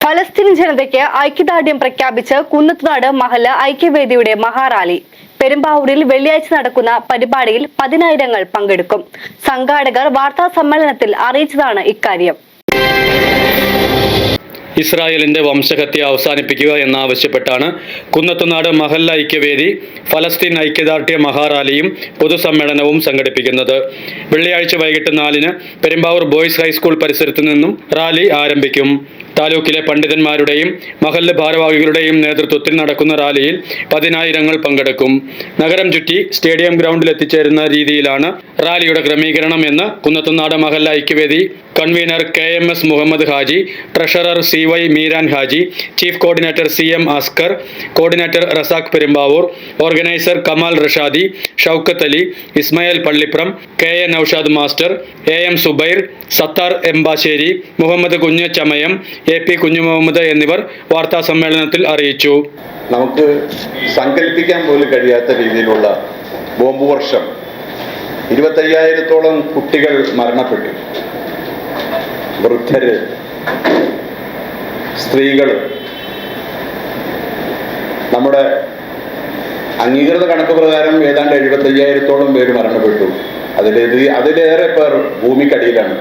ഫലസ്തീൻ ജനതയ്ക്ക് ഐക്യദാർഢ്യം പ്രഖ്യാപിച്ച് കുന്നത്തുനാട് മഹല്ല് ഐക്യവേദിയുടെ മഹാറാലി. പെരുമ്പാവൂരിൽ വെള്ളിയാഴ്ച നടക്കുന്ന പരിപാടിയിൽ 10,000 പങ്കെടുക്കും. സംഘാടകർ വാർത്താ സമ്മേളനത്തിൽ അറിയിച്ചതാണ് ഇക്കാര്യം. ഇസ്രായേലിന്റെ വംശഹത്യ അവസാനിപ്പിക്കുക എന്നാവശ്യപ്പെട്ടാണ് കുന്നത്തുനാട് മഹല്ല് ഐക്യവേദി ഫലസ്തീൻ ഐക്യദാർഢ്യ മഹാറാലിയും പൊതുസമ്മേളനവും സംഘടിപ്പിക്കുന്നത്. വെള്ളിയാഴ്ച വൈകിട്ട് 4-ന് പെരുമ്പാവൂർ ബോയ്സ് ഹൈസ്കൂൾ പരിസരത്തു നിന്നും റാലി ആരംഭിക്കും. താലൂക്കിലെ പണ്ഡിതന്മാരുടെയും മഹല്ല് ഭാരവാഹികളുടെയും നേതൃത്വത്തിൽ നടക്കുന്ന റാലിയിൽ 10,000 പങ്കെടുക്കും. നഗരം ചുറ്റി സ്റ്റേഡിയം ഗ്രൗണ്ടിൽ എത്തിച്ചേരുന്ന രീതിയിലാണ് റാലിയുടെ ക്രമീകരണം എന്ന് കുന്നത്തുനാട് മഹല്ല് ഐക്യവേദി convener KMS Muhammad Haji, treasurer CY Meeran Haji, chief coordinator CM Askar, coordinator Razak Perumbavoor, organiser Kamal Rashadi, Shoukath Ali, Ismail Pallipram, KA Noushad master, AM Subair, Sathar Embasseri, Muhammad Kunju Chamayam, AP കുഞ്ഞു മുഹമ്മദ് എന്നിവർ വാർത്താ സമ്മേളനത്തിൽ അറിയിച്ചു. നമുക്ക് സങ്കല്പിക്കാൻ പോലും കഴിയാത്ത രീതിയിലുള്ള ബോംബ് വർഷം, 25,000-ഓളം കുട്ടികൾ മരണപ്പെട്ടു. വൃദ്ധര്, സ്ത്രീകൾ, നമ്മുടെ അംഗീകൃത കണക്ക് പ്രകാരം ഏതാണ്ട് 75,000-ഓളം പേര് മരണപ്പെട്ടു. അതിലേറെ പേർ ഭൂമിക്കടിയിലാണ്.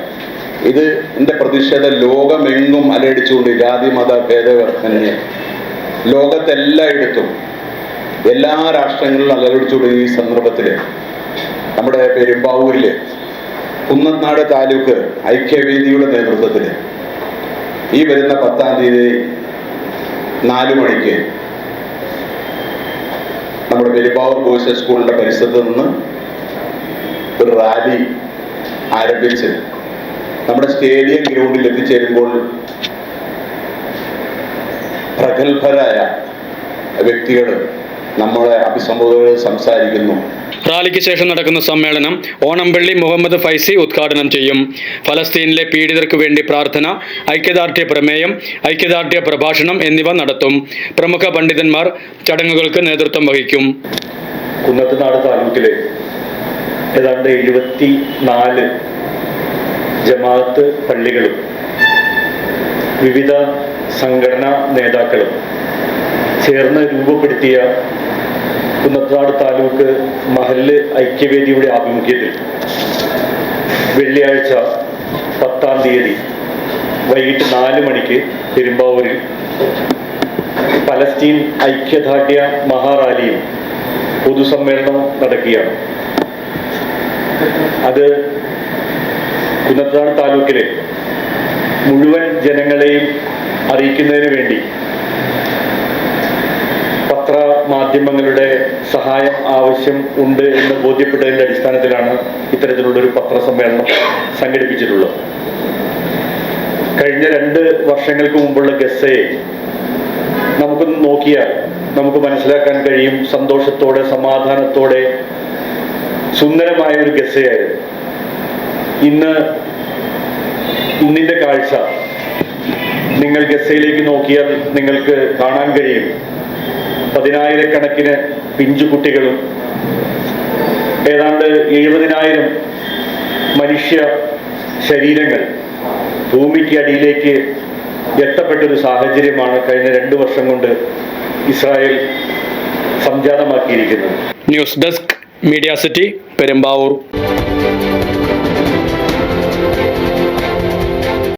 ഇതിന്റെ പ്രതിഷേധം ലോകമെങ്ങും അലയടിച്ചുകൊണ്ട് ജാതി മത ഭേദമന്യേ ലോകത്തെല്ലായിടത്തും എല്ലാ രാഷ്ട്രങ്ങളിലും അലയടിച്ചുകൊണ്ട് ഈ സന്ദർഭത്തിൽ നമ്മുടെ പെരുമ്പാവൂരില് കുന്നത്തുനാട് താലൂക്ക് ഐക്യവേദിയുടെ നേതൃത്വത്തിൽ ഈ വരുന്ന 10-ാം തീയതി 4 മണിക്ക് നമ്മുടെ പെരുമ്പാവൂർ ബോയ്സ് സ്കൂളിന്റെ പരിസരത്ത് നിന്ന് ഒരു റാലി ആരംഭിച്ച് നമ്മുടെ സ്റ്റേഡിയം ഗ്രൗണ്ടിൽ എത്തിച്ചേരുമ്പോൾ പ്രഗത്ഭരായ വ്യക്തികൾ നമ്മളെ അഭിസംബോധന സംസാരിക്കുന്നു. റാലിക്ക് ശേഷം നടക്കുന്ന സമ്മേളനം ഓണംപള്ളി മുഹമ്മദ് ഫൈസി ഉദ്ഘാടനം ചെയ്യും. ഫലസ്തീനിലെ പീഡിതർക്ക് വേണ്ടി പ്രാർത്ഥന, ഐക്യദാർഢ്യ പ്രമേയം, ഐക്യദാർഢ്യ പ്രഭാഷണം എന്നിവ നടത്തും. പ്രമുഖ പണ്ഡിതന്മാർ ചടങ്ങുകൾക്ക് നേതൃത്വം വഹിക്കും. കുന്നത്തുനാട് താലൂക്കിലെ ഏതാണ്ട് 74 ജമാഅത്ത് പള്ളികളും വിവിധ സംഘടനാ നേതാക്കളും ചേർന്ന് രൂപപ്പെടുത്തിയ കുന്നത്തുനാട് താലൂക്ക് മഹല്ല് ഐക്യവേദിയുടെ ആഭിമുഖ്യത്തിൽ വെള്ളിയാഴ്ച 10-ാം തീയതി വൈകിട്ട് 4 മണിക്ക് പെരുമ്പാവൂരിൽ ഫലസ്തീൻ ഐക്യദാർഢ്യ മഹാറാലിയും പൊതുസമ്മേളനവും നടക്കുകയാണ്. അത് കുന്നത്തുനാട് താലൂക്കിലെ മുഴുവൻ ജനങ്ങളെയും അറിയിക്കുന്നതിന് വേണ്ടി പത്രമാധ്യമങ്ങളുടെ സഹായം ആവശ്യം ഉണ്ട് എന്ന് ബോധ്യപ്പെട്ടതിൻ്റെ അടിസ്ഥാനത്തിലാണ് ഇത്തരത്തിലുള്ളൊരു പത്രസമ്മേളനം സംഘടിപ്പിച്ചിട്ടുള്ളത്. കഴിഞ്ഞ 2 വർഷങ്ങൾക്ക് മുമ്പുള്ള ഗസയെ നമുക്കൊന്ന് നോക്കിയാൽ നമുക്ക് മനസ്സിലാക്കാൻ കഴിയും. സന്തോഷത്തോടെ, സമാധാനത്തോടെ സുന്ദരമായ ഒരു ഗസയായിരുന്നു. ഇന്നിന്റെ കാഴ്ച നിങ്ങൾ ഗസയിലേക്ക് നോക്കിയാൽ നിങ്ങൾക്ക് കാണാൻ കഴിയും. 10,000-കണക്കിന് പിഞ്ചുകുട്ടികളും ഏതാണ്ട് 70,000 മനുഷ്യ ശരീരങ്ങൾ ഭൂമിക്ക് അടിയിലേക്ക് എത്തപ്പെട്ടൊരു സാഹചര്യമാണ് കഴിഞ്ഞ 2 വർഷം കൊണ്ട് ഇസ്രായേൽ സംജാതമാക്കിയിരിക്കുന്നത്. News desk media city Perumbavoor.